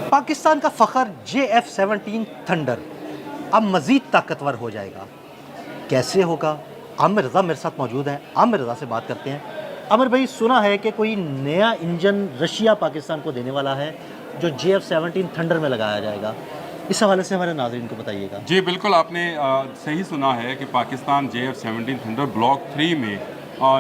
पाकिस्तान का फ़ख्र JF-17 thunder अब मज़ीद ताकतवर हो जाएगा। कैसे होगा? आमिर रज़ा मेरे साथ मौजूद हैं। आमिर रज़ा से बात करते हैं। आमिर भाई, सुना है कि कोई नया इंजन रशिया पाकिस्तान को देने वाला है जो JF-17 थंडर में लगाया जाएगा। इस हवाले से हमारे नाज़रीन को बताइएगा। जी बिल्कुल, आपने सही सुना है कि पाकिस्तान JF-17 थंडर ब्लॉक 3 में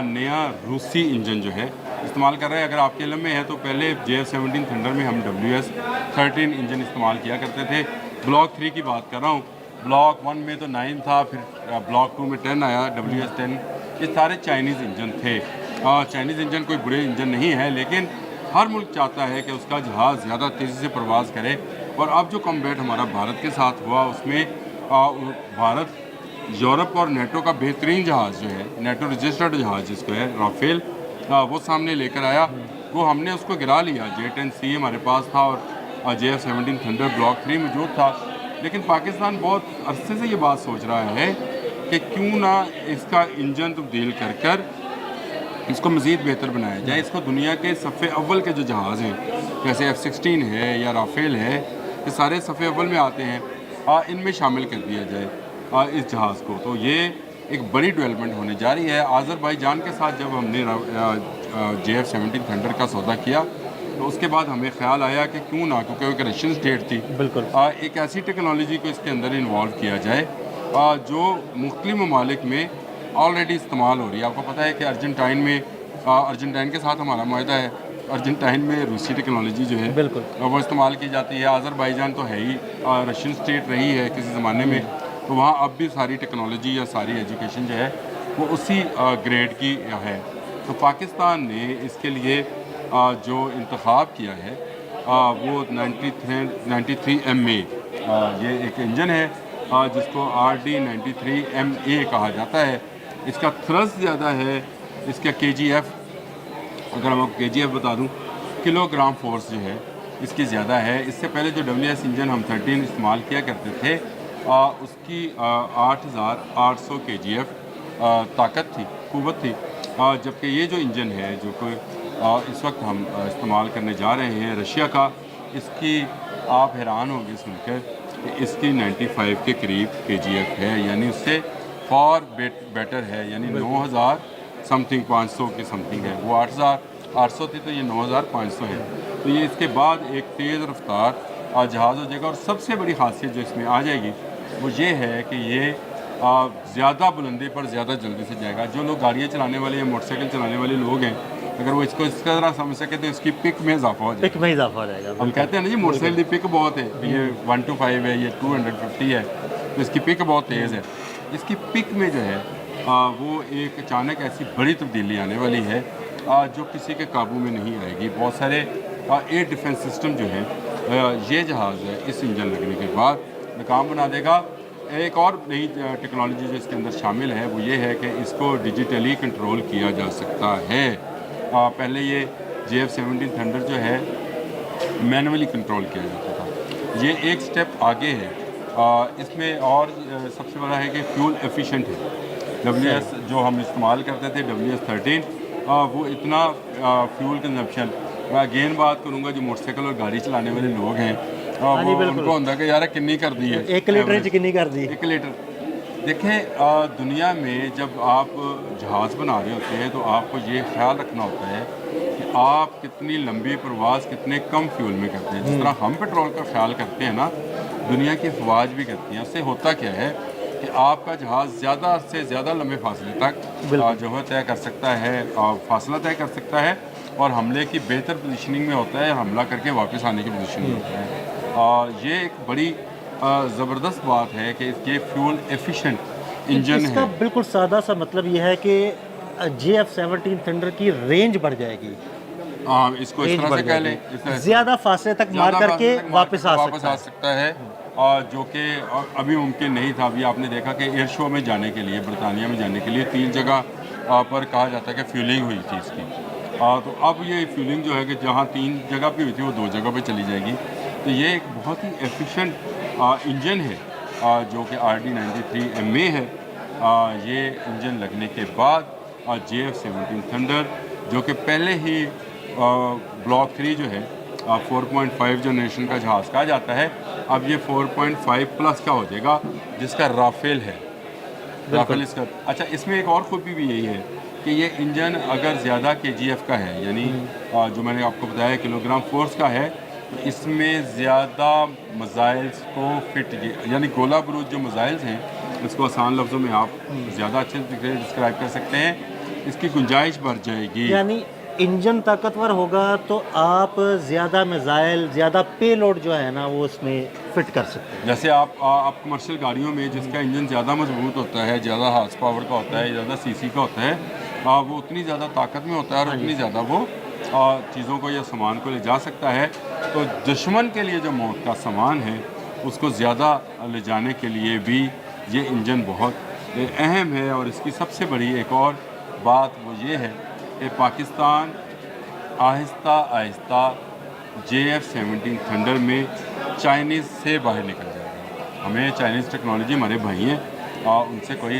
नया रूसी इंजन जो है इस्तेमाल कर रहा है। अगर आपके इल्म में है तो पहले JF-17 थंडर में हम WS-13 इंजन इस्तेमाल किया करते थे। ब्लॉक 3 की बात कर रहा हूँ। ब्लॉक 1 में तो 9 था, फिर ब्लॉक 2 में 10 आया, WS-10। ये सारे चाइनीज़ इंजन थे। चाइनीज़ इंजन कोई बुरे इंजन नहीं है, लेकिन हर मुल्क चाहता है कि उसका जहाज़ ज़्यादा तेज़ी से परवाज़ करे। और अब जो कॉम्बैट हमारा भारत के साथ हुआ उसमें भारत यूरोप और नेटो का बेहतरीन जहाज़ जो है, नेटो रजिस्टर्ड जहाज़ जिसको है राफेल, वो सामने लेकर आया। वो हमने उसको गिरा लिया। J-10C हमारे पास था और JF-17 थंडर ब्लॉक 3 मौजूद था। लेकिन पाकिस्तान बहुत अरसे से ये बात सोच रहा है कि क्यों ना इसका इंजन तब्दील कर कर इसको मज़ीद बेहतर बनाया जाए। इसको दुनिया के सफ़े अव्वल के जो जहाज़ हैं जैसे F-16 है या राफेल है, ये सारे सफ़े अव्वल में आते हैं, इनमें शामिल कर दिया जाए इस जहाज़ को। तो ये एक बड़ी डेवलपमेंट होने जा रही है। आज़रबाईजान के साथ जब हमने JF-17 थंडर का सौदा किया तो उसके बाद हमें ख्याल आया कि क्यों ना, क्योंकि वो एक रशियन स्टेट थी, बिल्कुल। एक ऐसी टेक्नोलॉजी को इसके अंदर इन्वॉल्व किया जाए जो मुख्तलिफ ममालिक में ऑलरेडी इस्तेमाल हो रही है। आपको पता है कि अर्जेंटाइन के साथ हमारा माहिदा है। अर्जेंटाइन में रूसी टेक्नोलॉजी जो है बिल्कुल। वो इस्तेमाल की जाती है। आज़रबाईजान तो है ही रशियन स्टेट रही है किसी ज़माने में, तो वहाँ अब भी सारी टेक्नोलॉजी या सारी एजुकेशन जो है वो उसी ग्रेड की है। तो पाकिस्तान ने इसके लिए जो इंतखाब किया है वो 93MA, ये एक इंजन है जिसको RD-93MA कहा जाता है। इसका थ्रस्ट ज़्यादा है। इसका KGF, अगर मैं आपको KGF बता दूं, किलोग्राम फोर्स जो है इसकी ज़्यादा है। इससे पहले जो WS इंजन हम 13 इस्तेमाल किया करते थे उसकी 8800 KGF ताकत थी, क़ुव्वत थी। जबकि ये जो इंजन है जो कि इस वक्त हम इस्तेमाल करने जा रहे हैं रशिया का, इसकी आप हैरान होंगे सुनकर कि इसकी 95 के करीब KGF है, यानी उससे फॉर बेटर है। यानी 9000 समथिंग 500 की समथिंग है। वो 8800 थी तो ये 9500 है। तो ये इसके बाद एक तेज़ रफ्तार जहाज़ हो जाएगा। और सबसे बड़ी खासियत जो इसमें आ जाएगी वो ये है कि ये ज़्यादा बुलंदी पर ज़्यादा जल्दी से जाएगा। जो लोग गाड़ियाँ चलाने वाले या मोटरसाइकिल चलाने वाले लोग हैं, अगर वो इसको इस तरह समझ सके तो इसकी पिक में इजाफा हो जाएगा। पिक में इजाफा हो जाएगा। हम कहते हैं ना जी मोटरसाइकिल की पिक बहुत है, ये 125 है, ये 250 है, तो इसकी पिक बहुत तेज़ है। इसकी पिक में जो है वो एक अचानक ऐसी बड़ी तब्दीली आने वाली है जो किसी के काबू में नहीं आएगी। बहुत सारे एयर डिफेंस सिस्टम जो है ये जहाज़ है इस इंजन लगने के बाद नाकाम बना देगा। एक और नई टेक्नोलॉजी जो इसके अंदर शामिल है वो ये है कि इसको डिजिटली कंट्रोल किया जा सकता है। पहले ये JF-17 थंडर जो है मैनुअली कंट्रोल किया जाता था। ये एक स्टेप आगे है। इसमें और सबसे बड़ा है कि फ्यूल एफिशिएंट है। WS जो हम इस्तेमाल करते थे WS-13, वो इतना फ्यूल कंजप्शन, मैं अगेन बात करूँगा जो मोटरसाइकिल और गाड़ी चलाने वाले लोग हैं उनको होता है कि यार कितनी कर दी है, 1 लीटर कितनी कर दी। 1 लीटर। देखें दुनिया में जब आप जहाज़ बना रहे होते हैं तो आपको ये ख्याल रखना होता है कि आप कितनी लंबी प्रवास कितने कम फ्यूल में करते हैं। जिस तरह हम पेट्रोल का ख्याल करते हैं ना, दुनिया की अफवाज भी करती हैं। उससे होता क्या है कि आपका जहाज़ ज़्यादा से ज़्यादा लंबे फासले तक जो है तय कर सकता है, फासला तय कर सकता है, और हमले की बेहतर पोजीशनिंग में होता है, हमला करके वापस आने की पोजीशन में होता है। ये एक बड़ी ज़बरदस्त बात है कि ये फ्यूल एफिशिएंट इंजन है। इसका बिल्कुल सादा सा मतलब ये है कि JF-17 थंडर की रेंज बढ़ जाएगी। इसको इस तरह से कह लें, ज़्यादा फासले तक मार करके वापस आ सकता है, जो कि अभी मुमकिन नहीं था। अभी आपने देखा कि एयर शो में जाने के लिए, बरतानिया में जाने के लिए 3 जगह पर कहा जाता है कि फ्यूलिंग हुई थी इसकी। तो अब ये फ्यूलिंग जो है कि जहाँ 3 जगह पे हुई थी वो 2 जगह पे चली जाएगी। तो ये एक बहुत ही एफिशिएंट इंजन है जो कि RD-93MA है। ये इंजन लगने के बाद JF-17 थंडर जो कि पहले ही ब्लॉक 3 जो है 4.5 जनरेशन का जहाज़ कहा जाता है, अब ये 4.5 प्लस का हो जाएगा, जिसका राफेल है। राफेल इसका अच्छा, इसमें एक और खूबी भी यही है कि ये इंजन अगर ज़्यादा KGF का है, यानी जो मैंने आपको बताया किलोग्राम फोर्स का है, तो इसमें ज़्यादा मज़ाइल्स को फिट, यानी गोला बरूद जो मज़ाइल्स हैं, इसको आसान लफ्ज़ों में आप ज़्यादा अच्छे से डिस्क्राइब कर सकते हैं, इसकी गुंजाइश बढ़ जाएगी। यानी इंजन ताकतवर होगा तो आप ज़्यादा मिसाइल, ज़्यादा पेलोड जो है ना वो उसमें फिट कर सकते हैं। जैसे आप कमर्शियल गाड़ियों में जिसका इंजन ज़्यादा मजबूत होता है, ज़्यादा हार्स पावर का होता है, ज़्यादा सीसी का होता है, वो उतनी ज़्यादा ताकत में होता है और उतनी ज़्यादा वो चीज़ों को या सामान को ले जा सकता है। तो दुश्मन के लिए जो मौत का सामान है उसको ज़्यादा ले जाने के लिए भी ये इंजन बहुत अहम है। और इसकी सबसे बड़ी एक और बात वो ये है कि पाकिस्तान आहिस्ता आहिस्ता JF-17 थंडर में चाइनीज़ से बाहर निकल जाएगा। हमें चाइनीज़ टेक्नोलॉजी, हमारे भाई हैं, उनसे कोई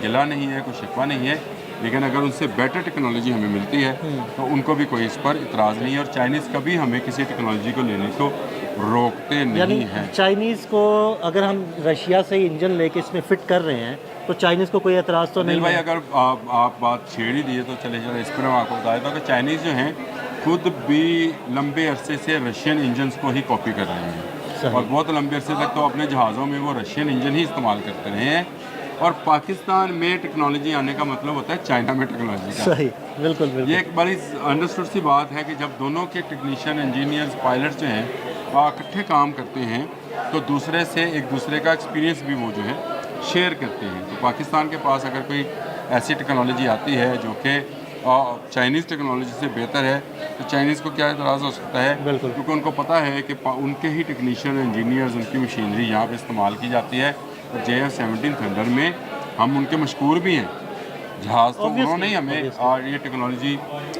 गिला नहीं है, कोई शिकवा नहीं है, लेकिन अगर उनसे बेटर टेक्नोलॉजी हमें मिलती है तो उनको भी कोई इस पर इतराज़ नहीं है। और चाइनीज़ कभी हमें किसी टेक्नोलॉजी को लेने को रोकते नहीं हैं। चाइनीज़ को अगर हम रशिया से ही इंजन लेके इसमें फिट कर रहे हैं तो चाइनीज़ को कोई एतराज़ तो नहीं भाई, है। अगर आप बात छेड़ ही दिए तो चले चले इस पर मैं आपको बताया था कि चाइनीज़ जो हैं खुद भी लंबे अरसे से रशियन इंजन्स को ही कॉपी कर रहे हैं और बहुत लंबे अरसे तक तो अपने जहाज़ों में वो रशियन इंजन ही इस्तेमाल करते रहे हैं। और पाकिस्तान में टेक्नोलॉजी आने का मतलब होता है चाइना में टेक्नोलॉजी का। सही, बिल्कुल बिल्कुल। ये एक बड़ी अंडरस्टूड सी बात है कि जब दोनों के टेक्नीशियन, इंजीनियर्स, पायलट्स जो हैं इकट्ठे काम करते हैं तो दूसरे से एक दूसरे का एक्सपीरियंस भी वो जो है शेयर करते हैं। तो पाकिस्तान के पास अगर कोई ऐसी टेक्नोलॉजी आती है जो कि चाइनीज़ टेक्नोलॉजी से बेहतर है तो चाइनीज़ को क्या एतराज़ हो सकता है, बिल्कुल। क्योंकि उनको पता है कि उनके ही टेक्नीशियन, इंजीनियर्स, उनकी मशीनरी यहाँ पे इस्तेमाल की जाती है। तो JF-17 थंडर में हम उनके मशहूर भी हैं। जहाज़ तो उन्होंने ही हमें ये टेक्नोलॉजी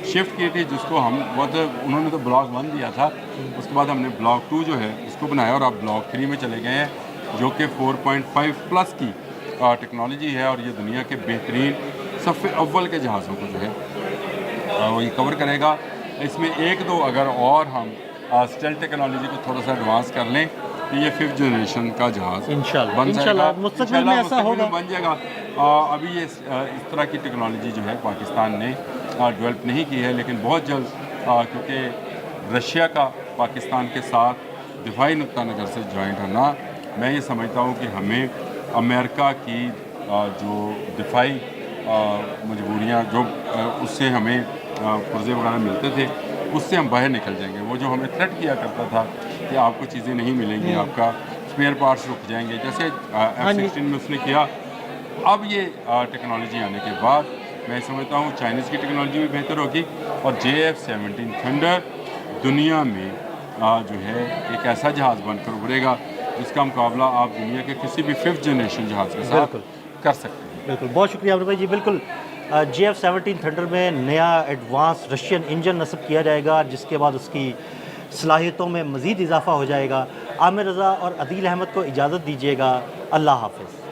शिफ्ट की थी, जिसको हम उन्होंने तो ब्लॉक 1 दिया था, उसके बाद हमने ब्लॉक 2 जो है उसको बनाया और अब ब्लॉक 3 में चले गए हैं जो कि 4.5 प्लस की टेक्नोलॉजी है। और ये दुनिया के बेहतरीन सफ़े अव्वल के जहाज़ों को जो है वो ये कवर करेगा। इसमें एक दो अगर और हम स्टेल्थ टेक्नोलॉजी को थोड़ा सा एडवांस कर लें तो ये 5th जनरेशन का जहाज़ इंशाल्लाह बन जाएगा, मुस्तकबिल में ऐसा होगा, बन जाएगा। अभी ये इस तरह की टेक्नोलॉजी जो है पाकिस्तान ने डेवलप नहीं की है, लेकिन बहुत जल्द, क्योंकि रशिया का पाकिस्तान के साथ दिफाई नुक्ता नज़र से जॉइंट होना, मैं ये समझता हूँ कि हमें अमेरिका की जो दिफाई मजबूरियाँ जो उससे हमें पुर्जे वगैरह मिलते थे उससे हम बाहर निकल जाएंगे। वो जो हमें थ्रेट किया करता था कि आपको चीज़ें नहीं मिलेंगी, आपका स्पेयर पार्ट्स रुक जाएंगे, जैसे F-16 में उसने किया। अब ये टेक्नोलॉजी आने के बाद मैं समझता हूँ चाइनीज़ की टेक्नोलॉजी भी बेहतर होगी और JF-17 थंडर दुनिया में जो है एक ऐसा जहाज़ बनकर उभरेगा जिसका मुकाबला आप दुनिया के किसी भी 5th जनरेशन जहाज़ के साथ कर सकते हैं। बिल्कुल, बहुत शुक्रिया आमिर भाई जी। बिल्कुल, JF-17 थंडर में नया एडवांस रशियन इंजन नस्ब किया जाएगा जिसके बाद उसकी सलाहियतों में मज़ीद इजाफा हो जाएगा। आमिर रज़ा और अदील अहमद को इजाज़त दीजिएगा। अल्लाह हाफ़िज़।